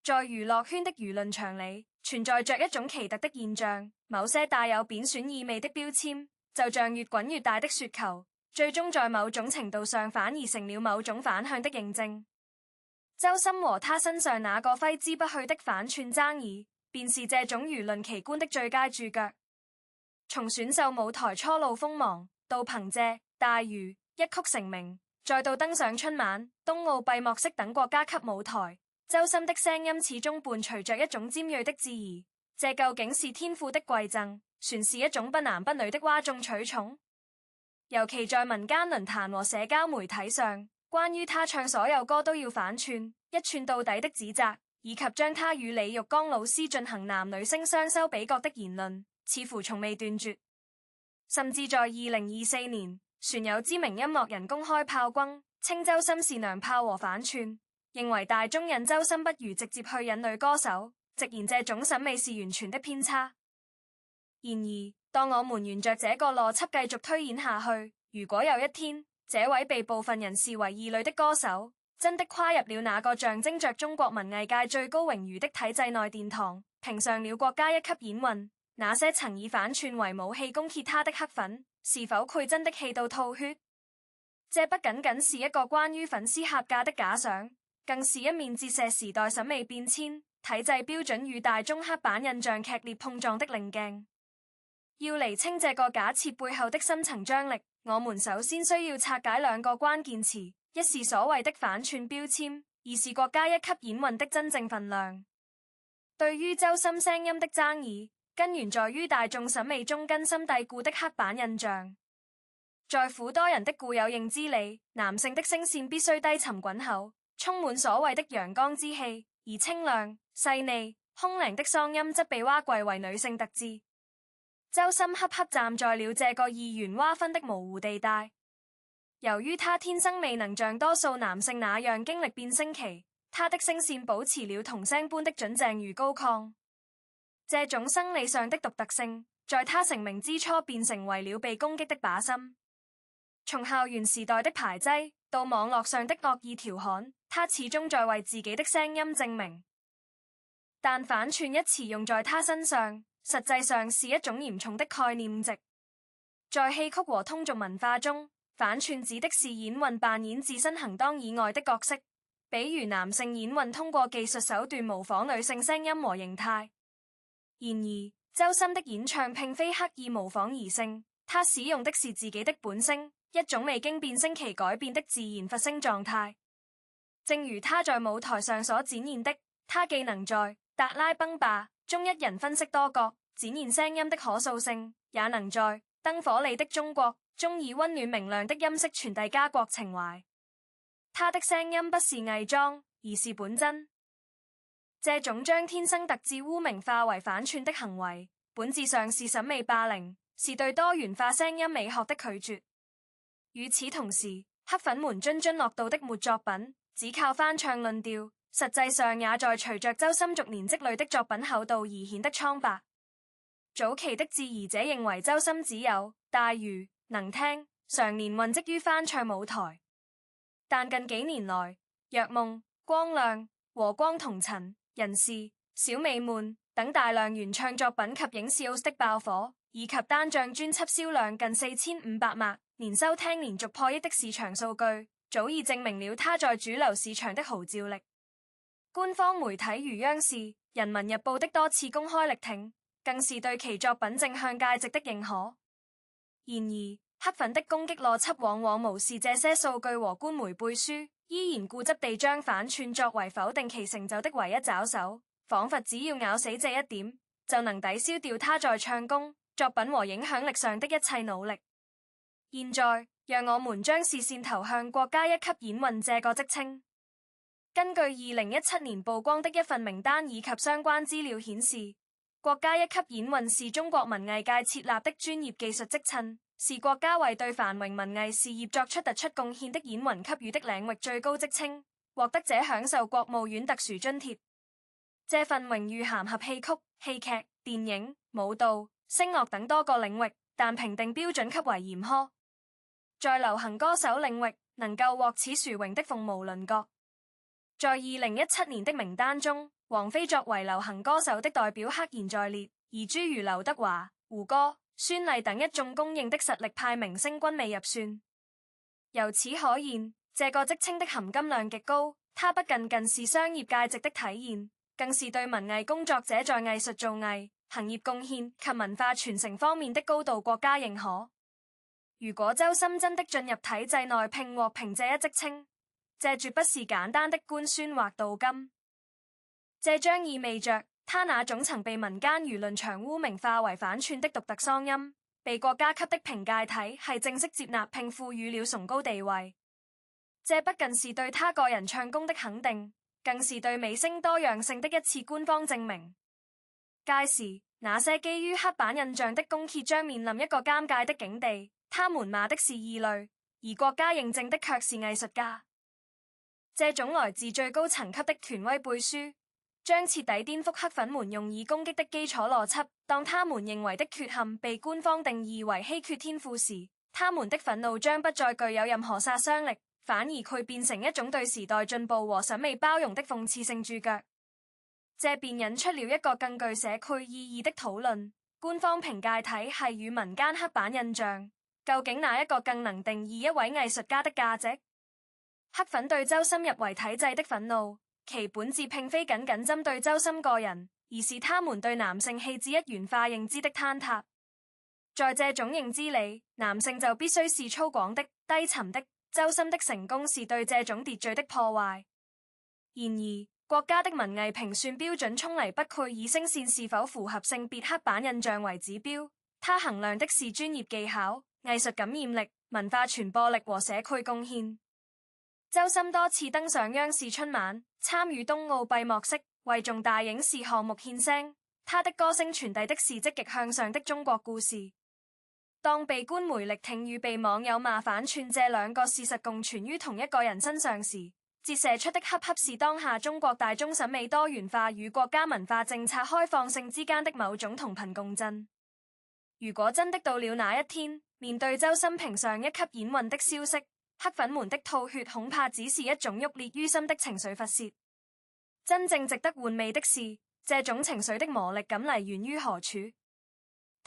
在娛樂圈的輿論場裡，存在着一種奇特的現象，某些帶有貶損意味的標籤，就像越滾越大的雪球，最終在某種程度上反而成了某種反向的認證。周深和他身上那個揮之不去的反串爭議，便是這種輿論奇觀的最佳注腳。從選秀舞台初露鋒芒，到憑借大魚一曲成名，再到登上春晚、冬奧閉幕式等國家級舞台，周深的聲音始終伴隨着一種尖銳的質疑。這究竟是天賦的饋贈，算是一種不男不女的嘩眾取寵？尤其在民間論壇和社交媒體上，關於他唱所有歌都要反串、一串到底的指責，以及將他與李玉剛老師進行男女聲雙修比較的言論，似乎從未斷絕。甚至在2024年，船有知名音樂人公開炮轟，稱周深是娘炮和反串，認為大眾引周深不如直接去引女歌手，直言這種審美是完全的偏差。然而，當我們沿着這個邏輯繼續推演下去，如果有一天，這位被部分人視為異類的歌手，真的跨入了那個象徵着中國文藝界最高榮譽的體制內殿堂，評上了國家一級演運，那些曾以反串為武器攻擊他的黑粉，是否會真的氣到吐血？這不僅僅是一個關於粉絲合價的假想，更是一面折射時代審美變遷、體制標準與大眾刻板印象劇烈碰撞的稜鏡。要釐清這個假設背後的深層張力，我們首先需要拆解兩個關鍵詞，一是所謂的反串標籤，二是國家一級演運的真正分量。對於周深聲音的爭議，根源在於大眾審美中根深蒂固的刻板印象。在許多人的固有認知裡，男性的聲線必須低沉滾厚，充滿所謂的陽剛之氣，而清亮、細膩、空靈的嗓音則被挖貴為女性特質。周深恰恰站在了這個二元劃分的模糊地帶。由於他天生未能像多數男性那樣經歷變聲期，他的聲線保持了童聲般的準淨與高亢。這種生理上的獨特性，在他成名之初便成為了被攻擊的靶心。從校園時代的排擠到網絡上的惡意調侃，他始終在為自己的聲音證明。但反串一詞用在他身上，實際上是一種嚴重的概念誤植。在戲曲和通俗文化中，反串指的是演運扮演自身行當以外的角色，比如男性演運通過技術手段模仿女性聲音和形態。然而，周深的演唱並非刻意模仿異性，他使用的是自己的本聲，一種未經變聲期改變的自然發聲狀態。正如他在舞台上所展現的，他既能在《達拉崩吧》中一人分飾多角，展現聲音的可塑性，也能在《燈火裡的中國》中以溫暖明亮的音色傳遞家國情懷。他的聲音不是偽裝，而是本真。這種將天生特質污名化為反串的行為，本質上是審美霸凌，是對多元化聲音美學的拒絕。與此同時，黑粉們津津樂道的沒作品，只靠翻唱論調，實際上也在隨着周深逐年積累的作品厚度而顯得蒼白。早期的質疑者認為周深只有大魚能聽，常年混跡於翻唱舞台，但近幾年來，若夢、光亮、和光同塵、人事、小美們等大量原唱作品及影視奧斯的爆火，以及單張專輯銷量近4500萬，年收聽連續破億的市場數據，早已證明了他在主流市場的號召力。官方媒體如央視、人民日報的多次公開力挺，更是對其作品正向價值的認可。然而，黑粉的攻擊邏輯往往無視這些數據和官媒背書，依然固執地將反串作為否定其成就的唯一抓手，仿佛只要咬死這一點，就能抵消掉他在唱功、作品和影響力上的一切努力。現在，讓我們將視線投向國家一級演運這個職稱。根據2017年曝光的一份名單以及相關資料顯示，國家一級演運是中國文藝界設立的專業技術職稱，是國家為對繁榮文藝事業作出突出貢獻的演員給予的領域最高職稱，獲得者享受國務院特殊津貼。這份榮譽涵合戲曲、戲劇、電影、舞蹈、聲樂等多個領域，但評定標準極為嚴苛。在流行歌手領域，能夠獲此殊榮的鳳毛麟角。在2017年的名單中，王菲作為流行歌手的代表赫然在列，而諸如劉德華、胡歌、孫儷等一眾公認的實力派明星均未入算。由此可見，這個職稱的含金量極高，它不僅僅是商業價值的體現，更是對文藝工作者在藝術造詣、行業貢獻及文化傳承方面的高度國家認可。如果周深真的進入體制內並獲評這一職稱，這絕不是簡單的官宣或鍍金，這將意味着他那種曾被民間輿論長污名化為反串的獨特嗓音，被國家級的評價體系正式接納並賦予了崇高地位。這不僅是對他個人唱功的肯定，更是對美聲多樣性的一次官方證明。屆時，那些基於刻板印象的公輒將面臨一個尷尬的境地，他們罵的是異類，而國家認證的卻是藝術家。這種來自最高層級的權威背書，將徹底顛覆黑粉們用以攻擊的基礎邏輯。當他們認為的缺陷被官方定義為稀缺天賦時，他們的憤怒將不再具有任何殺傷力，反而佢變成一種對時代進步和審美包容的諷刺性注腳。這便引出了一個更具社區意義的討論：官方評價體系與民間刻板印象，究竟哪一個更能定義一位藝術家的價值？黑粉對周深入圍體制的憤怒，其本質並非僅僅針對周深個人，而是他們對男性氣質一元化認知的坍塌。在這種認知裡，男性就必須是粗獷的、低沉的。周深的成功是對這種秩序的破壞。然而，國家的文藝評算標準從來不會以聲線是否符合性別刻板印象為指標，它衡量的是專業技巧、藝術感染力、文化傳播力和社區貢獻。周深多次登上央視春晚，參與冬奧閉幕式，為重大影視項目獻聲。他的歌聲傳遞的是積極向上的中國故事。當被官媒力挺與被網友罵反串這兩個事實共存於同一個人身上時，折射出的恰恰是當下中國大眾審美多元化與國家文化政策開放性之間的某種同頻共振。如果真的到了那一天，面對周深評上一級演運的消息，黑粉們的吐血恐怕只是一種鬱裂於心的情緒發洩。真正值得玩味的是，這種情緒的魔力感嚟源於何處？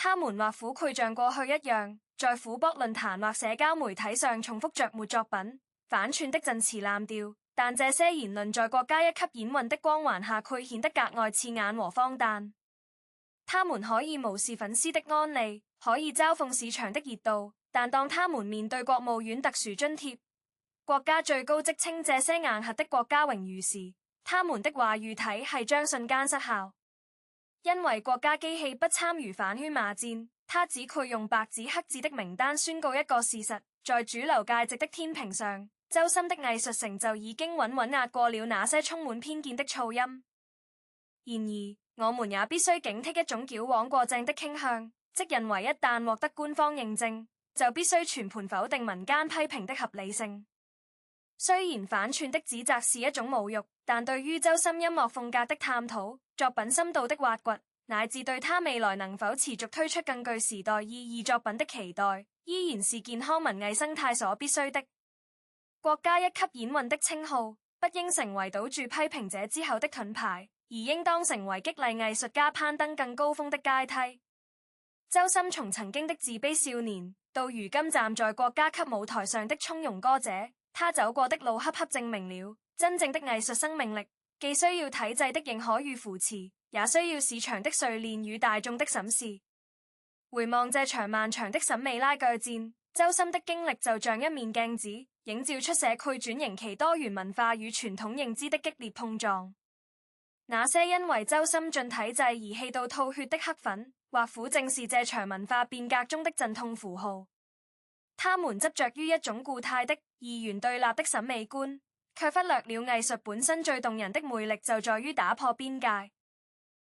他們或苦憒像過去一樣，在虎博論壇或社交媒體上重複着沒作品，反串的陣詞濫調，但這些言論在國家一級演運的光環下，卻顯得格外刺眼和荒誕。他們可以無視粉絲的安利，可以嘲諷市場的熱度，但當他們面對國務院特殊津貼、國家最高職稱這些硬核的國家榮譽時，他們的話語體系將瞬間失效。因為國家機器不參與反圈罵戰，他只佢用白紙黑字的名單宣告一個事實：在主流價值的天平上，周深的藝術成就已經穩穩壓過了那些充滿偏見的噪音。然而，我們也必須警惕一種矯枉過正的傾向，即認為一旦獲得官方認證，就必須全盤否定民間批評的合理性。雖然反串的指責是一種侮辱，但對於周深音樂風格的探討、作品深度的挖掘，乃至對他未來能否持續推出更具時代意義作品的期待，依然是健康文藝生態所必須的。國家一級演運的稱號，不應成為堵住批評者之後的盾牌，而應當成為激勵藝術家攀登更高峰的階梯。周深從曾經的自卑少年，到如今站在國家級舞台上的從容歌者，他走過的路恰恰證明了，真正的藝術生命力，既需要體制的認可與扶持，也需要市場的錘煉與大眾的審視。回望這場漫長的審美拉鋸戰，周深的經歷就像一面鏡子，映照出社區轉型期多元文化與傳統認知的激烈碰撞。那些因為周深進體制而氣到吐血的黑粉，或苦正是這場文化變革中的陣痛符號。他們執着於一種固態的二元對立的審美觀，卻忽略了藝術本身最動人的魅力就在於打破邊界。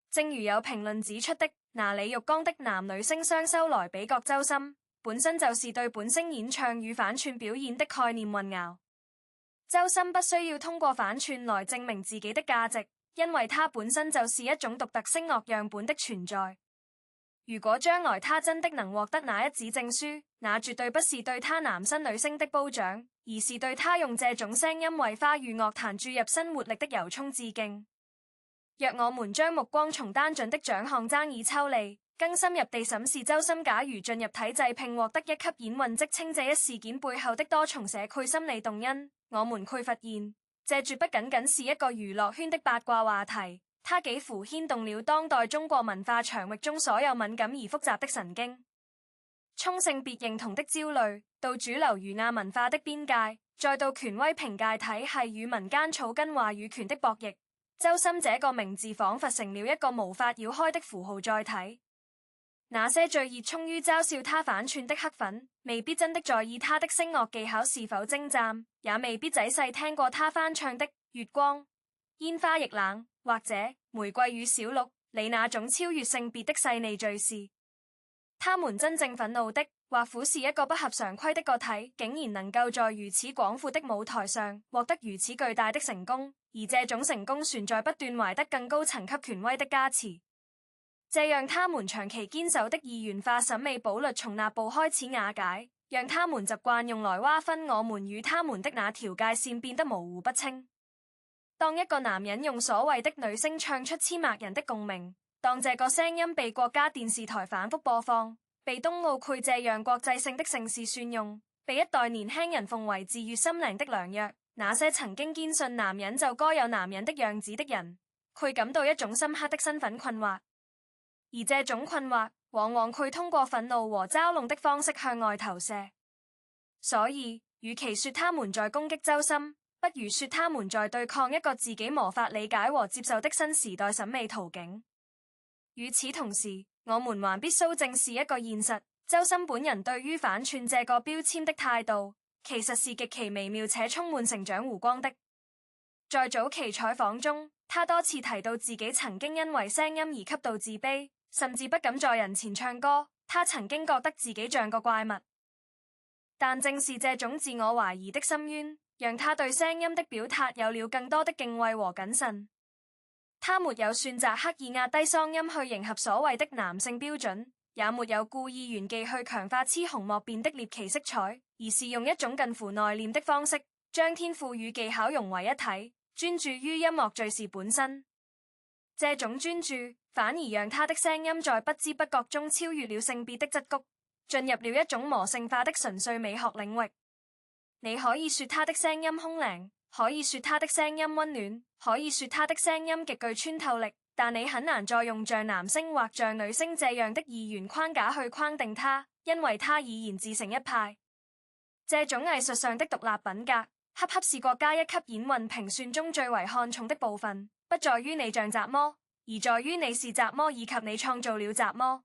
正如有評論指出的，拿李玉剛的男女聲雙修來比較周深，本身就是對本聲演唱與反串表演的概念混淆。周深不需要通過反串來證明自己的價值，因為他本身就是一種獨特聲樂樣本的存在。如果將來他真的能獲得那一紙證書，那絕對不是對他男聲女聲的褒獎，而是對他用這種聲音為華語樂壇注入新活力的由衷致敬。若我們將目光從單準的獎項爭議抽離，更深入地審視周深假如進入體制並獲得一級演運職稱這一事件背後的多重社區心理動因，我們會發現，這絕不僅僅是一個娛樂圈的八卦話題，它幾乎牽動了當代中國文化場域中所有敏感而複雜的神經。從性別認同的焦慮，到主流儒雅文化的邊界，再到權威評價體系與民間草根話語權的博弈，周深這個名字仿佛成了一個無法繞開的符號載體。那些最熱衷於嘲笑他反串的黑粉，未必真的在意他的聲樂技巧是否精湛，也未必仔細聽過他翻唱的《月光》《煙花易冷》或者《玫瑰與小鹿》裡那種超越性別的細膩敘事。他們真正憤怒的，或苦是一個不合常規的個體，竟然能夠在如此廣闊的舞台上獲得如此巨大的成功，而這種成功存在不斷懷得更高層級權威的加持。這讓他們長期堅守的二元化審美堡壘從那步開始瓦解，讓他們習慣用來劃分我們與他們的那條界線變得模糊不清。當一個男人用所謂的女聲唱出千萬人的共鳴，當這個聲音被國家電視台反覆播放，被冬奧會這樣國際性的盛事選用，被一代年輕人奉為治癒心靈的良藥，那些曾經堅信男人就該有男人的樣子的人，會感到一種深刻的身份困惑。而這種困惑往往會通過憤怒和嘲弄的方式向外投射，所以與其說他們在攻擊周深，不如說他們在對抗一個自己無法理解和接受的新時代審美途徑。與此同時，我們還必須正視一個現實，周深本人對於反串這個標籤的態度，其實是極其微妙且充滿成長弧光的。在早期採訪中，他多次提到自己曾經因為聲音而極度自卑，甚至不敢在人前唱歌，他曾經覺得自己像個怪物。但正是這種自我懷疑的深淵，讓他對聲音的表達有了更多的敬畏和謹慎。他沒有選擇刻意壓低嗓音去迎合所謂的男性標準，也沒有故意炫技去強化雌雄莫辨的獵奇色彩，而是用一種近乎內斂的方式，將天賦與技巧融為一體，專注於音樂敘事本身。這種專注反而讓他的聲音在不知不覺中超越了性別的桎梏，進入了一種魔性化的純粹美學領域。你可以說他的聲音空靈，可以說他的聲音溫暖，可以說他的聲音極具穿透力，但你很難再用像男聲或像女聲這樣的二元框架去框定他，因為他已然自成一派。這種藝術上的獨立品格，恰恰是國家一級演運評選中最為看重的部分，不在於你像雜魔，而在於你是雜魔以及你創造了雜魔。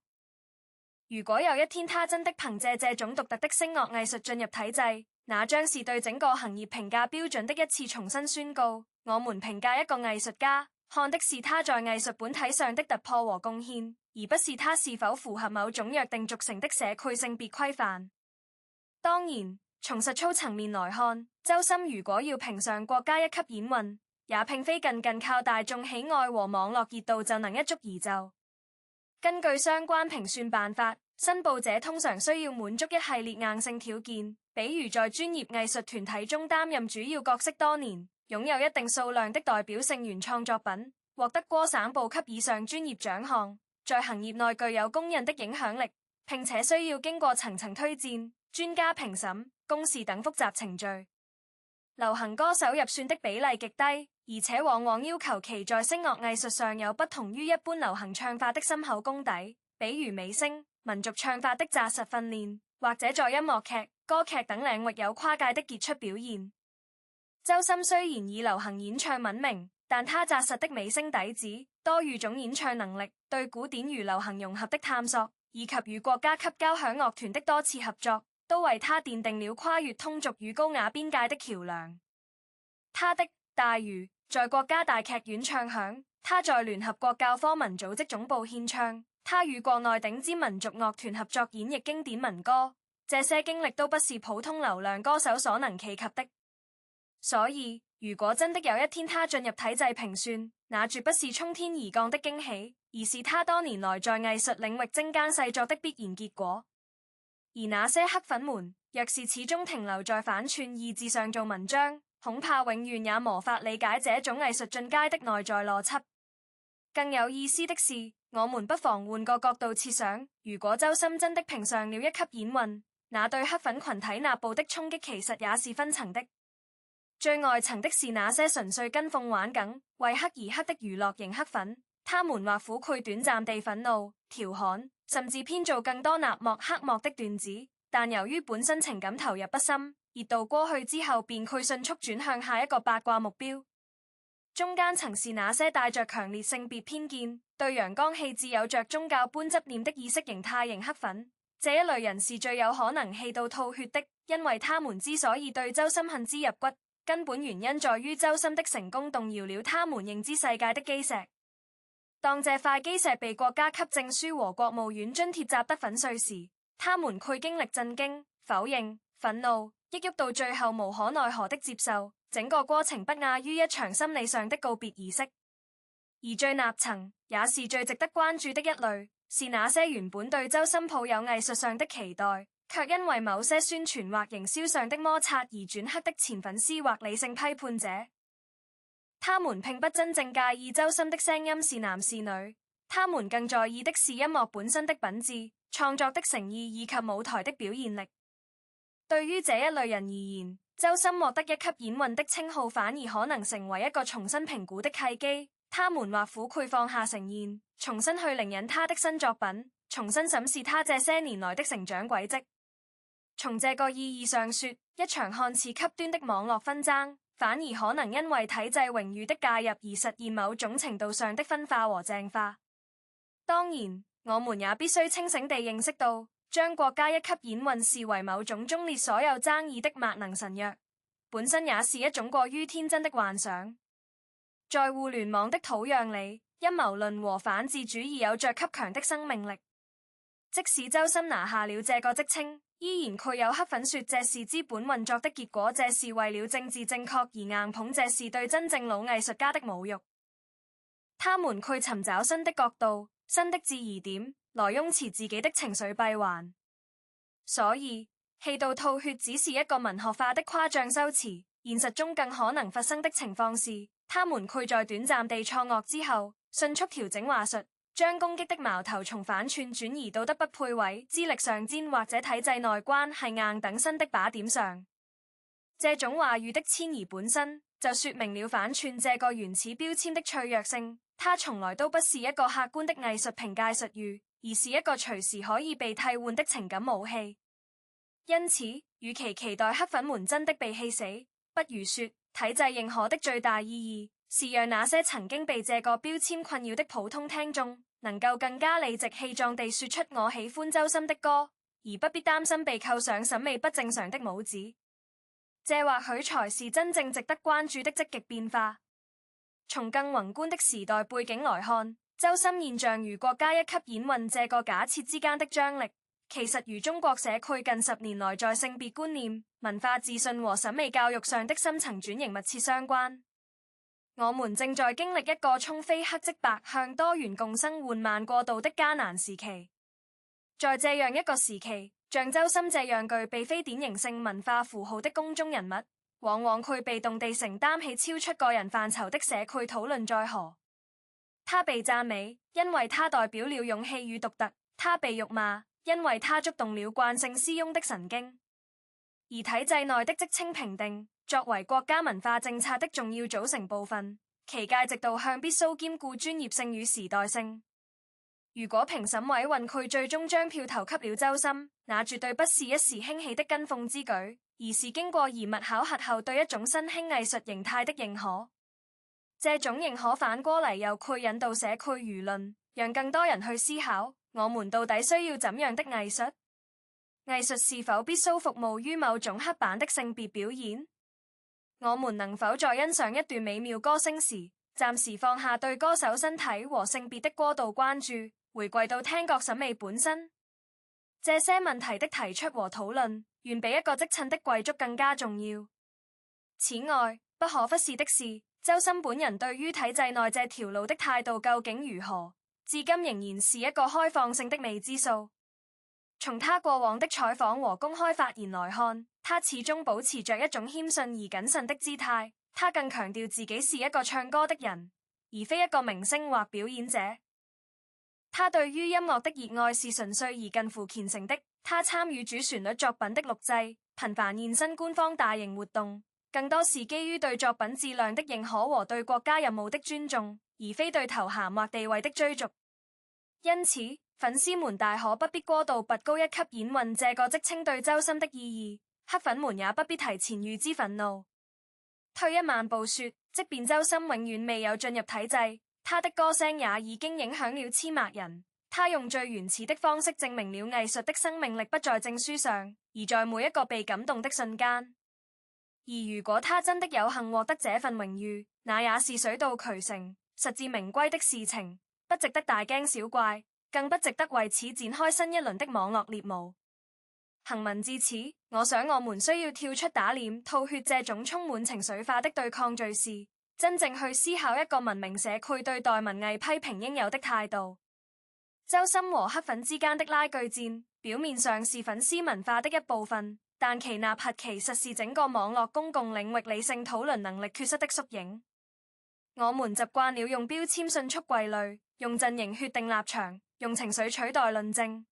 如果有一天他真的憑借這種獨特的聲樂藝術進入體制，那將是對整個行業評價標準的一次重新宣告。我們評價一個藝術家，看的是他在藝術本體上的突破和貢獻，而不是他是否符合某種約定俗成的社區性別規範。當然，從實操層面來看，周深如果要評上國家一級演運，也並非僅靠大眾喜愛和網絡熱度就能一蹴而就。根據相關評算辦法，申報者通常需要滿足一系列硬性條件，比如在專業藝術團體中擔任主要角色多年，擁有一定數量的代表性原創作品，獲得過省部級以上專業獎項，在行業內具有公認的影響力，並且需要經過層層推薦、專家評審、公示等複雜程序。流行歌手入選的比例極低，而且往往要求其在聲樂藝術上有不同於一般流行唱法的深厚功底，比如美聲、民族唱法的紮實訓練，或者在音樂劇、歌劇等領域有跨界的傑出表現。周深雖然以流行演唱聞名，但他紮實的美聲底子、多語種演唱能力、對古典與流行融合的探索，以及與國家級交響樂團的多次合作，都為他奠定了跨越通俗與高雅邊界的橋樑。他的《大魚》在國家大劇院唱響，他在聯合國教科文組織總部獻唱，他與國內頂尖民族樂團合作演繹經典民歌，這些經歷都不是普通流量歌手所能企及的。所以，如果真的有一天他進入體制評算，那絕不是衝天而降的驚喜，而是他多年來在藝術領域精耕細作的必然結果。而那些黑粉們，若是始終停留在反串二字上做文章，恐怕永遠也無法理解這種藝術進階的內在邏輯。更有意思的是，我們不妨換個角度設想，如果周深真的拼上了一級演運，那對黑粉群體內部的衝擊其實也是分層的。最外層的是那些純粹跟風玩梗、為黑而黑的娛樂型黑粉，他們或苦潰短暫地憤怒、調侃，甚至編造更多納莫黑幕的段子，但由於本身情感投入不深，熱度過去之後便會迅速轉向下一個八卦目標。中間層是那些帶着強烈性別偏見、對陽剛氣質有着宗教般執念的意識形態型黑粉，這一類人是最有可能氣到吐血的，因為他們之所以對周深恨之入骨，根本原因在於周深的成功動搖了他們認知世界的基石。當這塊基石被國家級證書和國務院津貼砸得粉碎時，他們會經歷震驚、否認、憤怒、抑鬱到最後無可奈何的接受。整個過程不亞於一場心理上的告別儀式。而最納層也是最值得關注的一類，是那些原本對周深抱有藝術上的期待，卻因為某些宣傳或營銷上的摩擦而轉黑的前粉絲或理性批判者。他們並不真正介意周深的聲音是男是女，他們更在意的是音樂本身的品質、創作的誠意以及舞台的表現力。對於這一類人而言，周深獲得一級演運的稱號反而可能成為一個重新評估的契機，他們或苦潰放下成見，重新去聆飲他的新作品，重新審視他這些年來的成長軌跡。從這個意義上說，一場看似極端的網絡紛爭，反而可能因為體制榮譽的介入而實現某種程度上的分化和淨化。當然，我們也必須清醒地認識到，將國家一級演運視為某種終結所有爭議的萬能神藥，本身也是一種過於天真的幻想。在互聯網的土壤裡，陰謀論和反智主義有着極強的生命力。即使周深拿下了這個職稱，依然具有黑粉說這是資本運作的結果，這是為了政治正確而硬捧，這是對真正老藝術家的侮辱。他們去尋找新的角度、新的質疑點，來擁持自己的情緒閉環。所以氣到吐血只是一個文學化的誇張修辭，現實中更可能發生的情況是，他們會在短暫地錯愕之後，迅速調整話術，將攻擊的矛頭從反串轉移到德不配位、資歷上尖或者體制內關係硬等新的靶點上。這種話語的遷移本身就說明了反串這個原始標籤的脆弱性，它從來都不是一個客觀的藝術評價術語，而是一個隨時可以被替換的情感武器。因此，與其期待黑粉們真的被氣死，不如說體制認可的最大意義是讓那些曾經被這個標籤困擾的普通聽眾能夠更加理直氣壯地說出我喜歡周深的歌，而不必擔心被扣上審美不正常的帽子。這或許才是真正值得關注的積極變化。從更宏觀的時代背景來看，周深現象與國家一級演運這個假設之間的張力，其實與中國社區近10年來在性別觀念、文化自信和審美教育上的深層轉型密切相關。我們正在經歷一個從非黑即白向多元共生緩慢過渡的艱難時期。在這樣一個時期，像周深這樣具備非典型性文化符號的公眾人物，往往會被動地承擔起超出個人範疇的社區討論載荷。他被讚美，因為他代表了勇氣與獨特；他被辱罵，因為他觸動了慣性私擁的神經。而體制內的職稱評定，作為國家文化政策的重要組成部分，其價值導向必須兼顧專業性與時代性。如果評審委員佢最終將票投給了周深，那絕對不是一時興起的跟風之舉，而是經過嚴密考核後對一種新興藝術形態的認可。這種認可反過來又會引導社區輿論，讓更多人去思考：我們到底需要怎樣的藝術？藝術是否必須服務於某種刻板的性別表現？我們能否在欣賞一段美妙歌聲時，暫時放下對歌手身體和性別的過度關注，回歸到聽覺審美本身？這些問題的提出和討論，遠比一個職稱的貴族更加重要。此外，不可忽視的是，周深本人對於體制內這條路的態度究竟如何，至今仍然是一個開放性的未知數。從他過往的採訪和公開發言來看，他始終保持着一種謙遜而謹慎的姿態。他更強調自己是一個唱歌的人，而非一個明星或表演者。他對於音樂的熱愛是純粹而近乎虔誠的。他參與主旋律作品的錄製，頻繁現身官方大型活動，更多是基於對作品質量的認可和對國家任務的尊重，而非對頭銜或地位的追逐。因此，粉絲們大可不必過度拔高一級演運這個職稱對周深的意義，黑粉們也不必提前預知憤怒。退一萬步說，即便周深永遠未有進入體制，他的歌聲也已經影響了千萬人。他用最原始的方式證明了藝術的生命力不在證書上，而在每一個被感動的瞬間。而如果他真的有幸獲得這份榮譽，那也是水到渠成、實至名歸的事情，不值得大驚小怪，更不值得為此展開新一輪的網絡獵巫。行文至此，我想我們需要跳出打臉、吐血這種充滿情緒化的對抗敘事，真正去思考一個文明社會對待文藝批評應有的態度。周深和黑粉之間的拉鋸戰，表面上是粉絲文化的一部分，但其內核其實是整個網絡公共領域理性討論能力缺失的縮影。我們習慣了用標籤迅速歸類，用陣營決定立場，用情緒取代論證。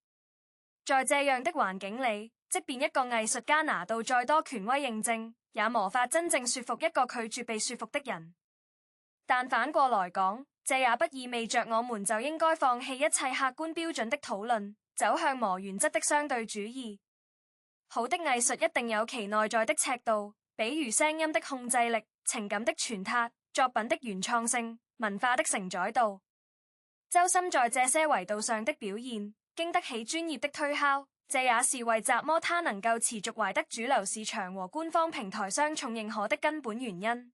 在這樣的環境裡，即便一個藝術家拿到再多權威認證，也無法真正說服一個拒絕被說服的人。但反過來講，這也不意味着我們就應該放棄一切客觀標準的討論，走向磨原則的相對主義。好的藝術一定有其內在的尺度，比如聲音的控制力、情感的傳達、作品的原創性、文化的承載度。周深在這些維度上的表現，經得起專業的推敲，這也是為什麼他能夠持續懷得主流市場和官方平台雙重認可的根本原因。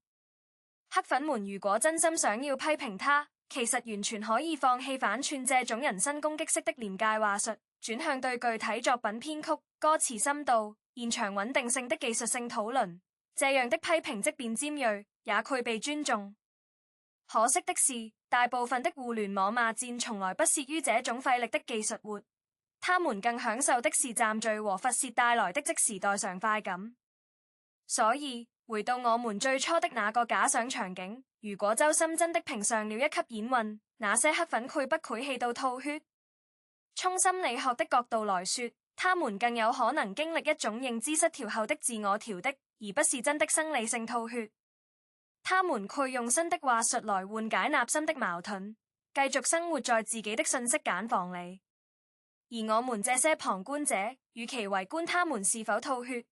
黑粉們如果真心想要批評他，其實完全可以放棄反串這種人身攻擊式的廉價話術，轉向對具體作品編曲、歌詞深度、現場穩定性的技術性討論。這樣的批評即便尖銳，也具備尊重。可惜的是，大部分的互聯網罵戰從來不屑於這種費力的技術活，他們更享受的是站敘和發洩帶來的即時代償快感。所以，回到我們最初的那個假想場景，如果周深真的評上了一級演運，那些黑粉會不會氣到吐血？從心理學的角度來說，他們更有可能經歷一種認知失調後的自我調適，而不是真的生理性吐血。他們會用新的話術來緩解內心的矛盾，繼續生活在自己的信息繭房裡。而我們這些旁觀者，與其圍觀他們是否吐血，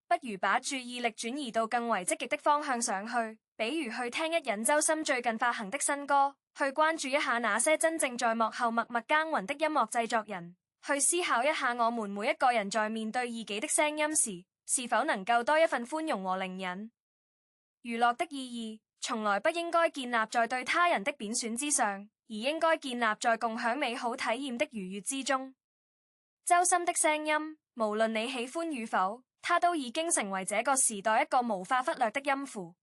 不如把注意力轉移到更為積極的方向上去，比如去聽一癮周深最近發行的新歌，去關注一下那些真正在幕後默默耕耘的音樂製作人，去思考一下我們每一個人在面對異己的聲音時，是否能夠多一份寬容和靈隱。娛樂的意義從來不應該建立在對他人的貶損之上，而應該建立在共享美好體驗的愉悅之中。周深的聲音，無論你喜歡與否，他都已經成為這個時代一個無法忽略的音符。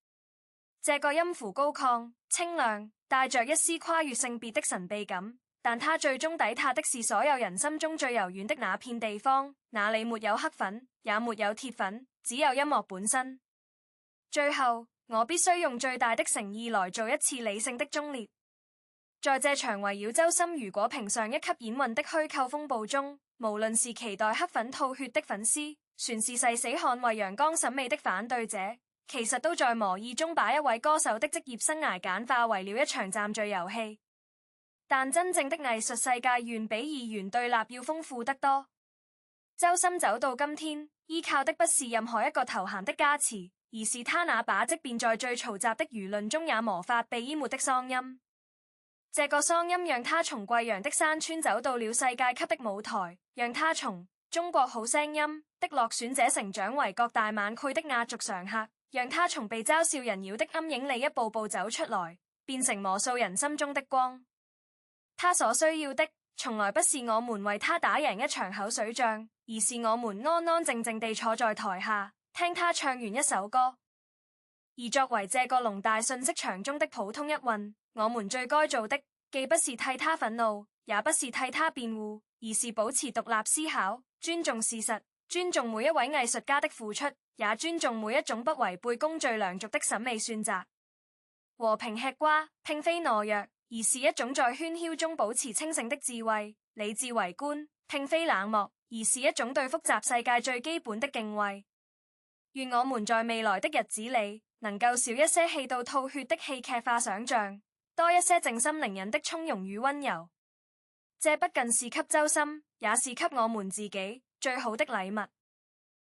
這個音符高亢、清亮，帶着一絲跨越性別的神秘感，但他最終抵達的是所有人心中最柔軟的那片地方，那裡沒有黑粉，也沒有鐵粉，只有音樂本身。最後，我必須用最大的誠意來做一次理性的終結。在這場圍繞周深如果評上一級演運的虛構風暴中，無論是期待黑粉吐血的粉絲，全是誓死捍衛陽光審美的反對者，其實都在無意中把一位歌手的職業生涯簡化為了一場站敘遊戲。但真正的藝術世界遠比二元對立要豐富得多。周深走到今天，依靠的不是任何一個頭銜的加持，而是他那把即便在最嘈雜的輿論中也無法被淹沒的嗓音。這個嗓音讓他從貴陽的山村走到了世界級的舞台，讓他從中國好聲音的落選者成長為各大晚會的壓軸常客，讓他從被嘲笑人妖的陰影裡一步步走出來，變成無數人心中的光。他所需要的從來不是我們為他打贏一場口水仗，而是我們安安靜靜地坐在台下聽他唱完一首歌。而作為這個龍大信息場中的普通一運，我們最該做的既不是替他憤怒，也不是替他辯護，而是保持獨立思考，尊重事實，尊重每一位藝術家的付出，也尊重每一種不違背公序良俗的審美選擇。和平吃瓜，並非懦弱，而是一種在喧囂中保持清醒的智慧；理智為官，並非冷漠，而是一種對複雜世界最基本的敬畏。願我們在未來的日子裡，能夠少一些氣到吐血的戲劇化想象，多一些靜心靈隱的從容與溫柔。這不僅是給周深，也是給我們自己最好的禮物。